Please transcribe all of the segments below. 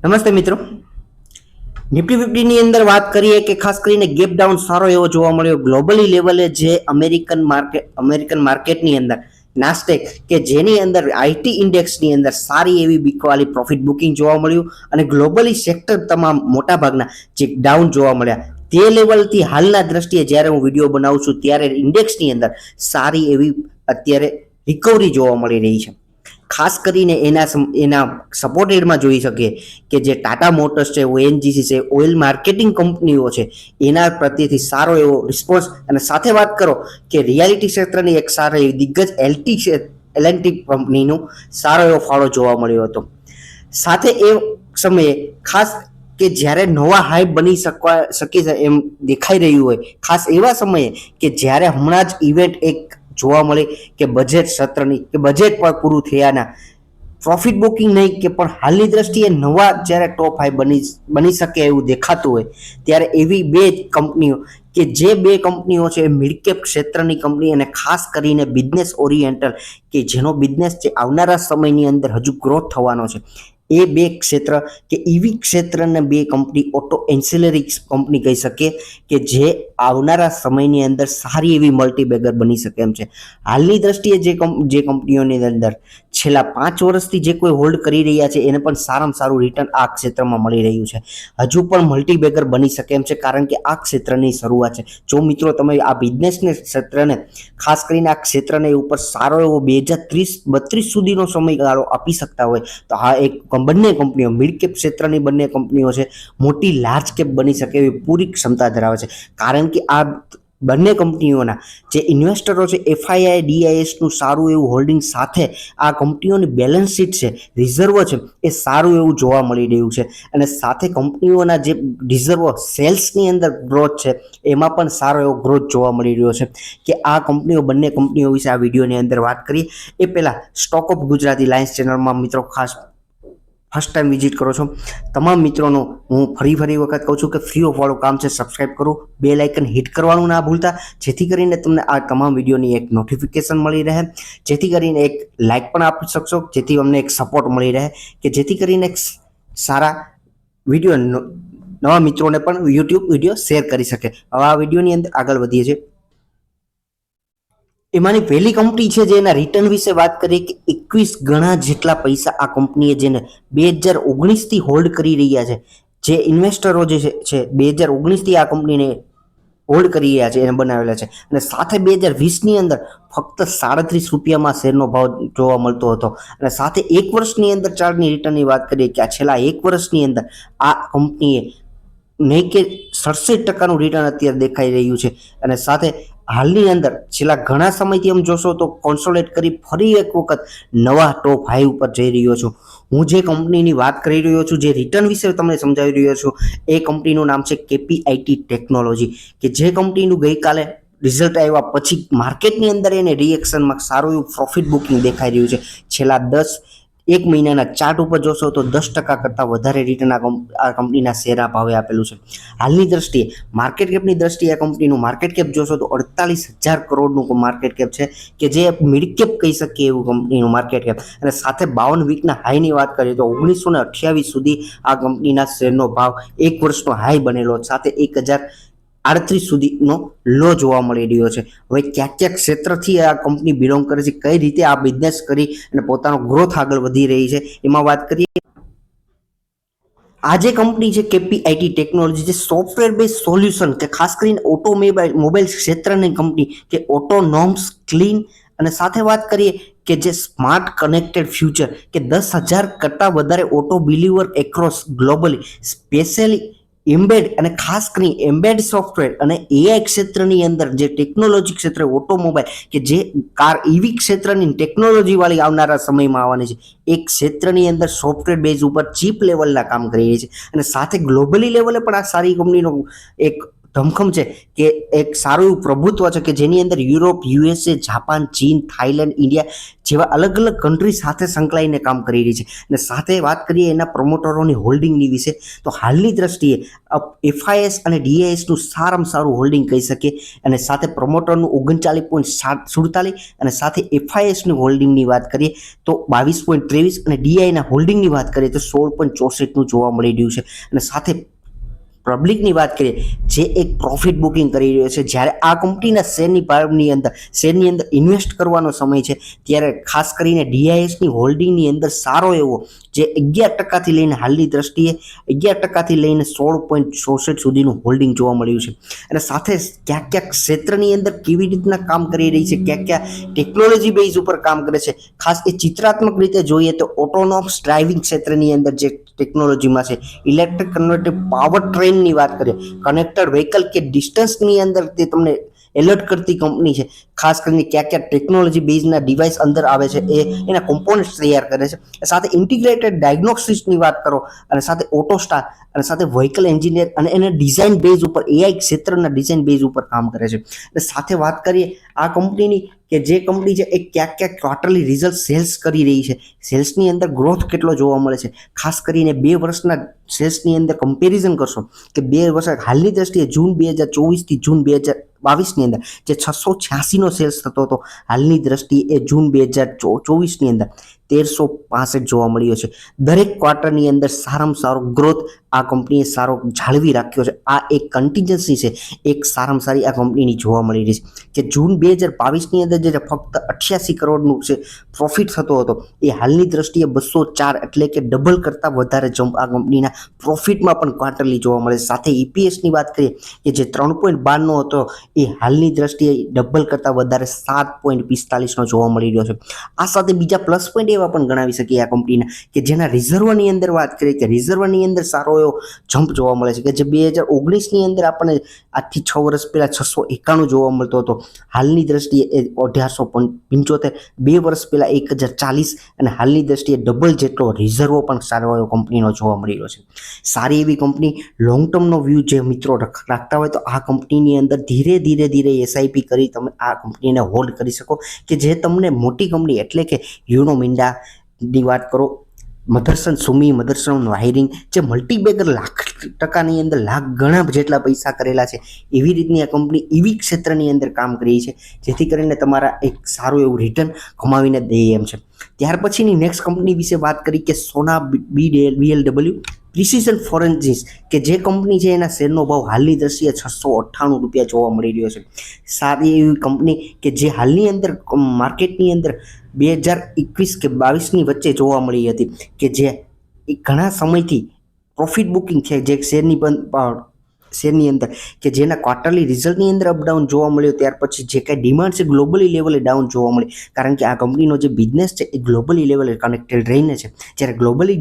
નમસ્તે મિત્રો. નિફ્ટી 50 ની અંદર વાત કરીએ કે ખાસ કરીને ગેપ ડાઉન સારો એવો જોવા મળ્યો ગ્લોબલી લેવલે. જે અમેરિકન માર્કેટની અંદર નાસ્ટેક કે જેની અંદર આઈટી ઇન્ડેક્સની અંદર સારી એવી બીકવાળી પ્રોફિટ બુકિંગ જોવા મળ્યું અને ગ્લોબલી સેક્ટર તમામ મોટાભાગના જે ડાઉન જોવા મળ્યા. તે લેવલથી હાલના દ્રષ્ટિએ જ્યારે હું વિડીયો બનાવું છું ત્યારે ઇન્ડેક્સની અંદર સારી એવી અત્યારે રિકવરી જોવા મળી રહી છે. ખાસ કરીને એના સપોર્ટેડમાં જોઈ શકીએ કે જે ટાટા મોટર્સ છે, ઓએનજીસી છે, ઓઇલ માર્કેટિંગ કંપનીઓ છે, એના પ્રત્યેથી સારો એવો રિસ્પોન્સ. અને સાથે વાત કરો કે રિયાલિટી ક્ષેત્રની એક સારા એવી દિગ્ગજ એલએનટી કંપનીનું સારો એવો ફાળો જોવા મળ્યો હતો. સાથે એ સમયે ખાસ કે જ્યારે નવા હાઈ બની શકે છે એમ દેખાઈ રહ્યું હોય, ખાસ એવા સમયે કે જ્યારે હમણાં જ ઇવેન્ટ એક જોવા મળે કે બજેટ સત્રની કે બજેટ પર પૂરું થયાના પ્રોફિટ બુકિંગ નહીં કે પણ હાલની દ્રષ્ટિએ નવા જ્યારે ટોપ હાઈ બની શકે એવું દેખાતું હોય, ત્યારે એવી બે કંપનીઓ કે જે બે કંપનીઓ છે એ મિડકેપ ક્ષેત્રની કંપની અને ખાસ કરીને બિઝનેસ ઓરિએન્ટલ કે જેનો બિઝનેસ છે આવનારા સમયની અંદર હજુ ગ્રોથ થવાનો છે. એ બે ક્ષેત્ર કે ઈવી ક્ષેત્રના બે કંપની ઓટો એન્સિલરી કંપની કહી શકીએ કે જે આવનારા સમયની અંદર સારી એવી મલ્ટીબેગર બની શકે એમ છે. હાલની દ્રષ્ટિએ જે કંપનીઓની અંદર છેલ્લા 5 વર્ષથી જે કોઈ હોલ્ડ કરી રહ્યા છે એને પણ સારામાં સારું રિટર્ન આ ક્ષેત્રમાં મળી રહ્યું છે. હજુ પણ મલ્ટીબેગર બની શકે એમ છે કારણ કે આ ક્ષેત્રની શરૂઆત છે. જો મિત્રો તમે આ બિઝનેસને ક્ષેત્રને ખાસ કરીને આ ક્ષેત્રને ઉપર સારો એવો 2030-32 સુધીનો સમયગાળો આપી શકતા હોય તો આ એક બંને કંપનીઓ મિડકેપ ક્ષેત્રની બંને કંપનીઓ છે મોટી લાર્જ કેપ બની શકે એવી પૂરી ક્ષમતા ધરાવે છે. કારણ કે આ બંને કંપનીઓના જે ઇન્વેસ્ટરો છે એફઆઈઆઈ ડીઆઈએસનું સારું એવું હોલ્ડિંગ સાથે આ કંપનીઓની બેલેન્સ શીટ છે, રિઝર્વ છે એ સારું એવું જોવા મળી રહ્યું છે. અને સાથે કંપનીઓના જે રિઝર્વ સેલ્સની અંદર ગ્રોથ છે એમાં પણ સારો એવો ગ્રોથ જોવા મળી રહ્યો છે. કે આ બંને કંપનીઓ વિશે આ વિડીયોની અંદર વાત કરીએ એ પહેલાં સ્ટોક ઓફ ગુજરાતી લાયન્સ ચેનલમાં મિત્રો ખાસ ફર્સ્ટ ટાઈમ વિઝિટ કરો છો તમામ મિત્રોનો હું ફરી વખત કહું છું કે ફ્રી ઓફ વાળું કામ છે. સબસ્ક્રાઇબ કરો, બેલ આઇકન હિટ કરવાનું ના ભૂલતા, જેથી કરીને તમને આ તમામ વિડીયોની એક નોટિફિકેશન મળી રહે, જેથી કરીને એક લાઇક પણ આપી શકશો, જેથી અમને એક સપોર્ટ મળી રહે કે જેથી કરીને એક સારા વિડીયો નવા મિત્રોને પણ યુટ્યુબ વિડીયો શેર કરી શકે. હવે આ વિડીયોની અંદર આગળ વધીએ છીએ. એમાંની પહેલી કંપની છે જેના રિટર્ન વિશે વાત કરીએ કે 21 ગણા જેટલા પૈસા આ કંપનીએ જેને 2019થી હોલ્ડ કરી રહ્યા છે. જે ઇન્વેસ્ટરો જે છે 2019થી આ કંપનીને હોલ્ડ કરી રહ્યા છે એને બનાવેલા છે. અને સાથે 2020ની અંદર ફક્ત 37 રૂપિયામાં શેરનો ભાવ જોવા મળતો હતો. અને સાથે 1 વર્ષની અંદર ચાર્ટની રિટર્નની વાત કરીએ કે આ છેલ્લા 1 વર્ષની અંદર આ કંપનીએ નહીં કે 67% રિટર્ન અત્યારે દેખાઈ રહ્યું છે. અને સાથે હાલની અંદર છેલ્લા ઘણા સમયથી એમ જોશો તો કોન્સોલેટ કરી ફરી એક વખત નવા ટોપ હાઈ ઉપર જઈ રહ્યો છું. હું જે કંપનીની વાત કરી રહ્યો છું, જે રિટર્ન વિશે તમને સમજાવી રહ્યો છું, એ કંપનીનું નામ છે કેપીઆઈટી ટેકનોલોજી કે જે કંપનીનું ગઈકાલે રિઝલ્ટ આવ્યા પછી માર્કેટની અંદર એને રિએક્શનમાં સારું એવું પ્રોફિટ બુકિંગ દેખાઈ રહ્યું છે. છેલ્લા 1 મહિનાના ચાર્ટ ઉપર જોશો તો 10% કરતાં વધારે રિટર્ન આ કંપનીના શેરના ભાવે આપેલું છે. હાલની દ્રષ્ટિએ માર્કેટ કેપની દ્રષ્ટિએ આ કંપનીનું માર્કેટ કેપ જોશો તો 48,000 કરોડનું માર્કેટ કેપ છે કે જે મિડ કેપ કહી શકીએ એવું કંપનીનું માર્કેટ કેપ. અને સાથે 52 વીકના હાઈની વાત કરીએ તો 1928 સુધી આ કંપનીના શેરનો ભાવ 1 વર્ષનો હાઈ બનેલો, સાથે 1038 સુધીનો લો જોવા મળી રહ્યો છે. હવે ક્યાં ક્ષેત્રથી આ કંપની બિલોંગ કરે છે, કઈ રીતે આ બિઝનેસ કરી અને પોતાનો ગ્રોથ આગળ વધી રહી છે એમાં વાત કરીએ. આ જે કંપની છે કેપીઆઈટી ટેકનોલોજી, જે સોફ્ટવેર બેઝ સોલ્યુશન કે ખાસ કરીને મોબાઈલ ક્ષેત્રની કંપની કે ઓટોનોમ્સ ક્લીન અને સાથે વાત કરીએ કે જે સ્માર્ટ કનેક્ટેડ ફ્યુચર કે 10,000 કરતાં વધારે auto believer across globally specially embed અને ખાસ કરીને એમ્બેડ સોફ્ટવેર અને એઆઈ ક્ષેત્રની અંદર જે ટેકનોલોજી ક્ષેત્ર ઓટોમોબાઈલ કે જે કાર ઈવી ક્ષેત્રની ટેકનોલોજી વાળી આવનારા સમયમાં આવવાની છે એ ક્ષેત્રની અંદર સોફ્ટવેર બેઝ ઉપર ચીપ લેવલના કામ કરી રહી છે. અને સાથે ગ્લોબલી લેવલે પણ આ સારી કંપનીનો એક ધમખમ છે કે એક સારું એવું પ્રભુત્વ છે કે જેની અંદર યુરોપ, યુએસએ, જાપાન, ચીન, થાઈલેન્ડ, ઇન્ડિયા જેવા અલગ અલગ કન્ટ્રી સાથે સંકળાઈને કામ કરી રહી છે. અને સાથે વાત કરીએ એના પ્રમોટરોની હોલ્ડિંગની વિશે, તો હાલની દ્રષ્ટિએ FIS અને DISનું સારામાં સારું હોલ્ડિંગ કહી શકીએ. અને સાથે પ્રમોટરનું 39.47 અને સાથે FISનું હોલ્ડિંગની વાત કરીએ તો 22.23 અને DIના હોલ્ડિંગની વાત કરીએ તો 16.64નું જોવા મળી રહ્યું છે. અને સાથે પબ્લિકની વાત કરીએ જે એક પ્રોફિટ બુકિંગ કરી રહ્યો છે, જ્યારે આ કંપનીના શેરની અંદર ઇન્વેસ્ટ કરવાનો સમય છે, ત્યારે ખાસ કરીને DISની હોલ્ડિંગની અંદર સારો એવો જે 11% લઈને હાલની દ્રષ્ટિએ 11% લઈને 16.64 સુધીનું હોલ્ડિંગ જોવા મળ્યું છે. અને સાથે ક્યાંક ક્ષેત્રની અંદર કેવી રીતના કામ કરી રહી છે, ક્યાં ટેકનોલોજી બેઝ ઉપર કામ કરે છે, ખાસ એ ચિત્રાત્મક રીતે જોઈએ તો ઓટોનોમસ ડ્રાઇવિંગ ક્ષેત્રની અંદર જે ટેકનોલોજીમાં છે, ઇલેક્ટ્રિક કન્વર્ટેડ પાવર ટ્રેનની વાત કરીએ, કનેક્ટેડ વ્હીકલ કે ડિસ્ટન્સની અંદર તે તમને એલર્ટ કરતી કંપની છે. ખાસ કરીને ક્યાં ટેકનોલોજી બેઝના ડિવાઇસ અંદર આવે છે એના કોમ્પોનન્ટ્સ તૈયાર કરે છે. સાથે ઇન્ટિગ્રેટેડ ડાયગ્નોસ્ટિક્સની વાત કરો અને સાથે ઓટોસ્ટાર અને સાથે વ્હીકલ એન્જિનિયર અને એના ડિઝાઇન બેઝ ઉપર AI ક્ષેત્રના ડિઝાઇન બેઝ ઉપર કામ કરે છે. અને સાથે વાત કરીએ આ કંપનીની કે જે કંપની છે એ ક્યાંક ક્વાર્ટરલી રિઝલ્ટ સેલ્સ કરી રહી છે, સેલ્સની અંદર ગ્રોથ કેટલો જોવા મળે છે, ખાસ કરીને 2 વર્ષના સેલ્સની અંદર કમ્પેરિઝન કરશો કે 2 વર્ષ હાલની દ્રષ્ટિએ જૂન 2024 થી જૂન 2022ની અંદર જે 686નો સેલ્સ થતો હતો, હાલની દ્રષ્ટિએ એ જૂન 2024ની અંદર 1365 જોવા મળ્યો છે. દરેક ક્વાર્ટરની અંદર સારામાં સારો ગ્રોથ આ કંપનીએ સારો જાળવી રાખ્યો છે. આ એક કન્ટિન્જન્સી છે, એક સારામાં સારી આ કંપનીની જોવા મળી રહી છે કે જૂન 2022ની અંદર જે ફક્ત 88 કરોડનું છે પ્રોફિટ થતો હતો, એ હાલની દ્રષ્ટિએ 204 એટલે કે ડબલ કરતાં વધારે જમ્પ આ કંપનીના પ્રોફિટમાં પણ ક્વાર્ટરલી જોવા મળે છે. સાથે EPSની વાત કરીએ કે જે 3.12નો હતો એ હાલની દ્રષ્ટિએ ડબલ કરતાં વધારે 7.45નો જોવા મળી રહ્યો છે. આ સાથે બીજા પ્લસ પોઈન્ટ એવા પણ ગણાવી શકીએ આ કંપનીના કે જેના રિઝર્વની અંદર વાત કરીએ કે રિઝર્વની અંદર સારો એવો જમ્પ જોવા મળે છે કે જે 2019ની અંદર આપણને આજથી 6 વર્ષ પહેલાં 691 જોવા મળતો હતો, હાલની દ્રષ્ટિએ એ 1875, 2 વર્ષ પહેલાં 1040 અને હાલની દ્રષ્ટિએ ડબલ જેટલો રિઝર્વ પણ સારો એવો કંપનીનો જોવા મળી રહ્યો છે. સારી એવી કંપની લોંગ ટર્મનો વ્યૂ જે મિત્રો રાખતા હોય તો આ કંપનીની અંદર ધીરે SIP કરી તમે આ કંપનીને હોલ્ડ કરી શકો કે જે તમને મોટી કંપની એટલે કે યુનો મિન્ડાની વાત કરો, મધરસન સુમી, મધરસન વાયરિંગ જે મલ્ટીબેગર લાખ ટકાની અંદર લાખ ગણા જેટલા પૈસા કરેલા છે, એવી રીતની આ કંપની એવી ક્ષેત્રની અંદર કામ કરી છે જેથી કરીને તમારા એક સારું એવું રિટર્ન કમાવીને દે એમ છે. ત્યાર પછીની નેક્સ્ટ કંપની વિશે વાત કરી કે સોના BLW પ્રિસિઝન ફોરેન્સિક્સ કે જે કંપની છે એના શેરનો ભાવ હાલની દ્રષ્ટિએ 698 રૂપિયા જોવા મળી રહ્યો છે. સારી એવી કંપની કે જે હાલની અંદર માર્કેટની અંદર 2021 કે 22ની વચ્ચે જોવા મળી હતી કે જે ઘણા સમયથી પ્રોફિટ બુકિંગ છે જે શેરની અંદર કે જેના ક્વાર્ટરલી રિઝલ્ટની અંદર અપડાઉન જોવા મળ્યો, ત્યાર પછી જે કાંઈ ડિમાન્ડ છે ગ્લોબલી લેવલે ડાઉન જોવા મળી, કારણ કે આ કંપનીનો જે બિઝનેસ છે એ ગ્લોબલી લેવલે કનેક્ટેડ રહીને છે. જ્યારે ગ્લોબલી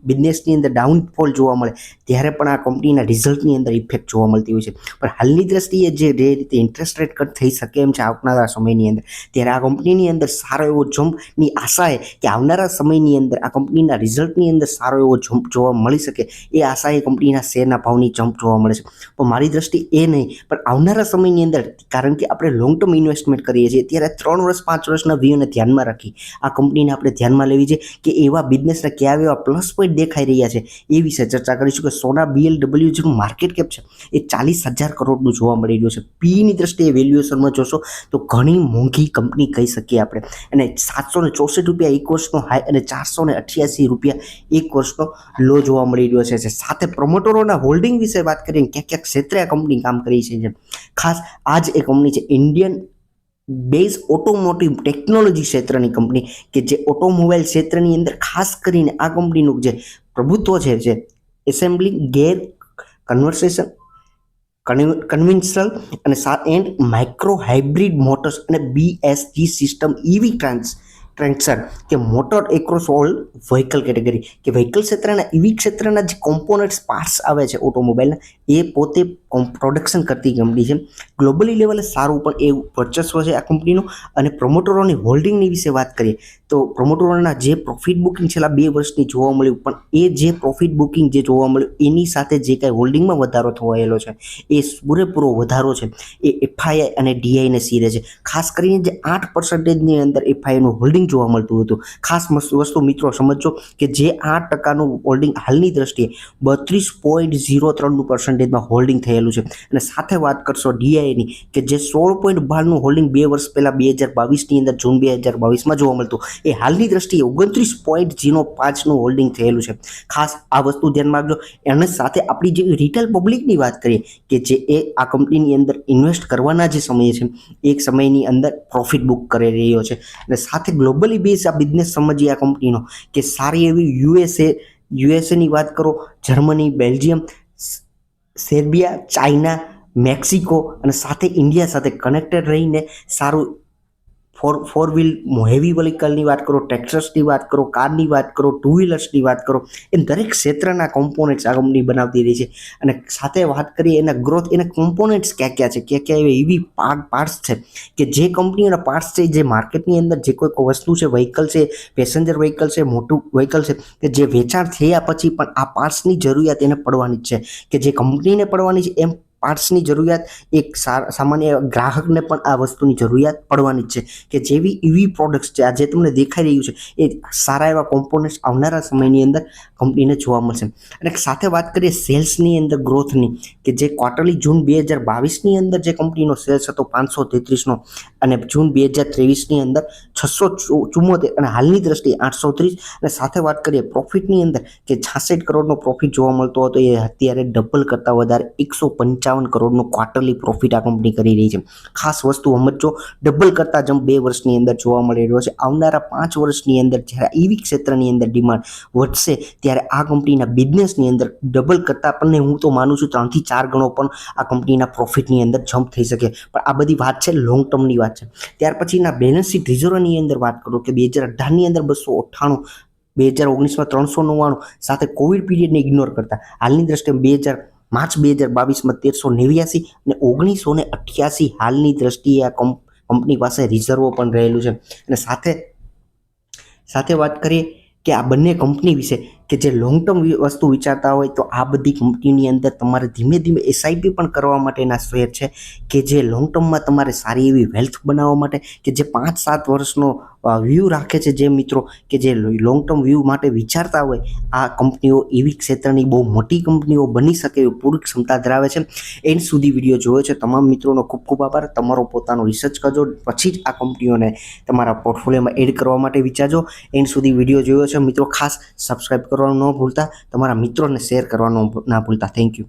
બિઝનેસની અંદર ડાઉનફોલ જોવા મળે ત્યારે પણ આ કંપનીના રિઝલ્ટની અંદર ઇફેક્ટ જોવા મળતી હોય છે. પણ હાલની દ્રષ્ટિએ જે રીતે ઇન્ટરેસ્ટ રેટ કટ થઈ શકે એમ છે આવનારા સમયની અંદર, ત્યારે આ કંપનીની અંદર સારો એવો જમ્પની આશાએ કે આવનારા સમયની અંદર આ કંપનીના રિઝલ્ટની અંદર સારો એવો જમ્પ જોવા મળી શકે એ આશાએ કંપનીના શેરના ભાવની જમ્પ જોવા મળે છે. પણ મારી દ્રષ્ટિ એ નહીં, પણ આવનારા સમયની અંદર કારણ કે આપણે લોંગ ટર્મ ઇન્વેસ્ટમેન્ટ કરીએ છીએ ત્યારે 3 વર્ષ 5 વર્ષના વ્યૂને ધ્યાનમાં રાખી આ કંપનીને આપણે ધ્યાનમાં લેવી છે કે એવા બિઝનેસના કયા એવા પ્લસ પોઈન્ટ દેખાઈ રહ્યા છે એ વિશે ચર્ચા કરીશું. કે સોના BLW જેનું માર્કેટ કેપ છે એ 40,000 કરોડનું જોવા મળી રહ્યું છે. પીની દ્રષ્ટિએ વેલ્યુએશનમાં જોશો તો ઘણી મોંઘી કંપની કહી શકીએ આપણે, અને 764 રૂપિયા એક વર્ષનો હાઈ અને 488 રૂપિયા એક વર્ષનો લો જોવા મળી રહ્યો છે. સાથે પ્રમોટરોના હોલ્ડિંગ વિશે વાત કરીએ ક્યાં ક્ષેત્રે આ કંપની કામ કરી છે. ખાસ આ જ એ કંપની છે ઇન્ડિયન બેઝ ઓટોમોટિવ ટેકનોલોજી ક્ષેત્રની કંપની કે જે ઓટોમોબાઈલ ક્ષેત્રની અંદર ખાસ કરીને આ કંપનીનું જે પ્રભુત્વ છે જે એસેમ્બલિંગ, ગેર, કન્વેન્શનલ અને એન્ડ માઇક્રો હાઇબ્રિડ મોટર્સ અને BSG સિસ્ટમ EV ટ્રેક્શન કે motor across all vehicle category કે વ્હીકલ ક્ષેત્રના EV ક્ષેત્રના જે કોમ્પોનન્ટ્સ પાર્ટ્સ આવે છે ઓટોમોબાઈલના એ પોતે પ્રોડક્શન કરતી કંપની છે. ગ્લોબલી લેવલે સારું પણ એવું વર્ચસ્વ છે આ કંપનીનું. અને પ્રમોટરોની હોલ્ડિંગની વિશે વાત કરીએ તો પ્રમોટરોના જે પ્રોફિટ બુકિંગ છેલ્લા 2 વર્ષની જોવા મળ્યું, પણ એ જે પ્રોફિટ બુકિંગ જે જોવા મળ્યું એની સાથે જે કાંઈ હોલ્ડિંગમાં વધારો થવાયેલો છે એ પૂરેપૂરો વધારો છે એ એફઆઈઆઈ અને ડીઆઈને સીરે છે. ખાસ કરીને જે 8%ની અંદર એફઆઈઆઈનું હોલ્ડિંગ જોવા મળતું હતું. ખાસ વસ્તુ મિત્રો સમજો કે જે 8%નું હોલ્ડિંગ હાલની દ્રષ્ટિએ 32.03% હોલ્ડિંગ થયેલું છે. અને સાથે વાત કરશો ડીઆઈની કે જે 16.12નું હોલ્ડિંગ 2 વર્ષ પહેલાં 2022ની અંદર જૂન 2022માં જોવા મળતું, એ હાલની દ્રષ્ટિએ 29.05નું હોલ્ડિંગ થયેલું છે. ખાસ આ વસ્તુ ધ્યાનમાં રાખજો. અને સાથે આપણી જે રિટેલ પબ્લિકની વાત કરીએ કે જે એ આ કંપનીની અંદર ઇન્વેસ્ટ કરવાના જે સમય છે એક સમયની અંદર પ્રોફિટ બુક કરી રહ્યો છે. અને સાથે ગ્લોબલી બેઝ આ બિઝનેસ સમજીએ આ કંપનીનો કે સારી એવી યુએસએની વાત કરો, જર્મની, બેલ્જિયમ, સેર્બિયા, ચાઇના, મેક્સિકો અને સાથે ઇન્ડિયા સાથે કનેક્ટેડ રહીને સારું ફોર વ્હીલ હેવી વ્હીકલની વાત કરો, ટ્રેક્ટર્સની વાત કરો, કારની વાત કરો, ટુ વ્હીલર્સની વાત કરો, એમ દરેક ક્ષેત્રના કોમ્પોનેન્ટ્સ આ કંપની બનાવતી રહી છે. અને સાથે વાત કરીએ એના ગ્રોથ, એના કોમ્પોનેન્ટ્સ ક્યાં છે, એવી પાર્ટ્સ છે કે જે કંપનીઓના પાર્ટ્સ છે જે માર્કેટની અંદર જે કોઈ વસ્તુ છે, વ્હીકલ છે, પેસેન્જર વ્હીકલ છે, મોટું વ્હીકલ છે, કે જે વેચાણ થયા પછી પણ આ પાર્ટ્સની જરૂરિયાત એને પડવાની જ છે, કે જે કંપનીને પડવાની છે એમ પાર્ટ્સની જરૂરિયાત એક સામાન્ય ગ્રાહકને પણ આ વસ્તુની જરૂરિયાત પડવાની જ છે. કે જેવી એવી પ્રોડક્ટ્સ છે આ જે તમને દેખાઈ રહ્યું છે એ સારા એવા કોમ્પોનન્ટ્સ આવનારા સમયની અંદર કંપનીને જોવા મળશે. અને સાથે વાત કરીએ સેલ્સની અંદર ગ્રોથની કે જે ક્વાર્ટરલી જૂન 2022ની અંદર જે કંપનીનો સેલ્સ હતો 533નો અને જૂન 2023ની અંદર 674 અને હાલની દ્રષ્ટિએ 830. અને સાથે વાત કરીએ પ્રોફિટની અંદર કે 66 કરોડનો પ્રોફિટ જોવા મળતો હતો, એ અત્યારે ડબલ કરતાં વધારે 155 કરોડનો ક્વાર્ટરલી પ્રોફિટ આ કંપની કરી રહી છે. ખાસ વસ્તુ સમજો, ડબલ કરતાં જમ 2 વર્ષની અંદર જોવા મળી રહ્યો છે. આવનારા 5 વર્ષની અંદર જ્યારે ઈવી ક્ષેત્રની અંદર ડિમાન્ડ વધશે ત્યારે આ કંપનીના બિઝનેસની અંદર ડબલ કરતાં પણ હું તો માનું છું 3 થી 4 ગણો પણ આ કંપનીના પ્રોફિટની અંદર જમ્પ થઈ શકે. પણ આ બધી વાત છે લોંગ ટર્મની વાત છે. ત્યાર પછીના બેલેન્સ શીટ રિઝર્વની અંદર વાત કરું કે 2018ની અંદર 298, 2019માં 399, સાથે કોવિડ પીરિયડને ઇગ્નોર કરતા હાલની દ્રષ્ટિએ માર્ચ 2022માં 1389 અને 1988 હાલની દ્રષ્ટિએ આ કંપની પાસે રિઝર્વ પણ રહેલું છે. અને સાથે વાત કરીએ કે આ બંને કંપની વિશે કે જે લોંગ ટર્મ વસ્તુ વિચારતા હોય તો આ બધી કંપનીની અંદર તમારે ધીમે ધીમે એસઆઈપી પણ કરવા માટેના શેર છે કે જે લોંગ ટર્મમાં તમારે સારી એવી વેલ્થ બનાવવા માટે કે જે 5-7 વર્ષનો વ્યૂ રાખે છે, જે મિત્રો કે જે લોંગ ટર્મ વ્યૂ માટે વિચારતા હોય આ કંપનીઓ એવી ક્ષેત્રની બહુ મોટી કંપનીઓ બની શકે એવી પૂરી ક્ષમતા ધરાવે છે. એન્ડ સુધી વિડીયો જોયો છે તમામ મિત્રોનો ખૂબ ખૂબ આભાર. તમારો પોતાનો રિસર્ચ કરજો, પછી જ આ કંપનીઓને તમારા પોર્ટફોલિયોમાં એડ કરવા માટે વિચારજો. એન્ડ સુધી વિડીયો જોયો છે મિત્રો, ખાસ સબસ્ક્રાઈબ કરવાનું ન ભૂલતા, તમારા મિત્રોને શેર કરવાનું ના ભૂલતા. Thank you.